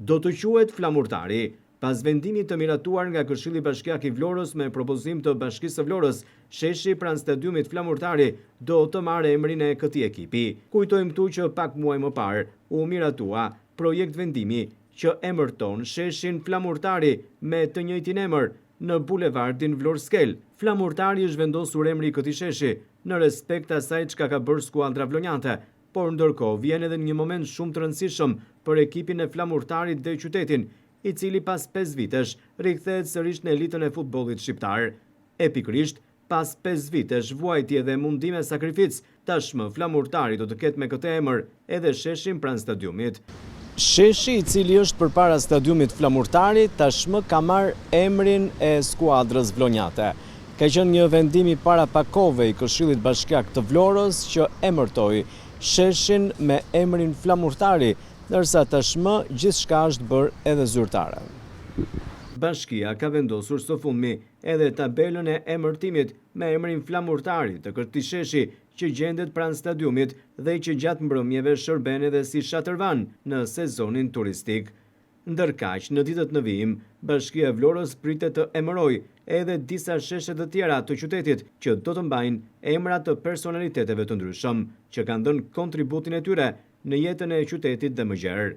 do të quhet Flamurtari. Pas vendimit të miratuar nga Këshilli Bashkiak i Vlorës me propozim të Bashkisë së Vlorës, sheshi pranë stadiumit Flamurtari do të marrë emrin e këtij ekipi. Kujtojmë këtu që pak muaj më parë u miratua projekt vendimi që emërton sheshin Flamurtari me të njëjtin emër në bulevardin Vlorskel. Flamurtari është vendosur emri i këtij sheshi në respekt asaj çka ka bërë skuadra vlonjante, por ndërkohë vjen edhe një moment shumë të rëndësishëm për ekipin e Flamurtarit dhe qytetin, i cili pas 5 vitesh rikthehet sërish në elitën e futbollit shqiptar. E pikërisht, pas 5 vitesh vuajtje dhe mundime sakrificë, tashmë Flamurtari do të ketë me këtë emër edhe sheshin pranë stadiumit. Sheshi i cili është përpara stadiumit Flamurtari tashmë ka marrë emrin e skuadrës vlonjate. Ka qenë një vendim i para pak kohëve i Këshillit Bashkiak të Vlorës që emërtoi sheshin me emrin Flamurtari, ndërsa tashmë gjithçka është bërë edhe zyrtare. Bashkia ka vendosur së fundmi edhe tabelën e emërtimit me emrin Flamurtari të këtij sheshi që gjendet pranë stadiumit dhe që gjatë mbrëmjeve shërben edhe si shatërvan në sezonin turistik. Ndërkaq, në ditët në vijim, Bashkia e Vlorës pritet të emërojë edhe disa sheshe të tjera të qytetit që do të mbajnë emra të personaliteteve të ndryshëm që kanë dhënë kontributin e tyre në jetën e qytetit dhe më gjerë.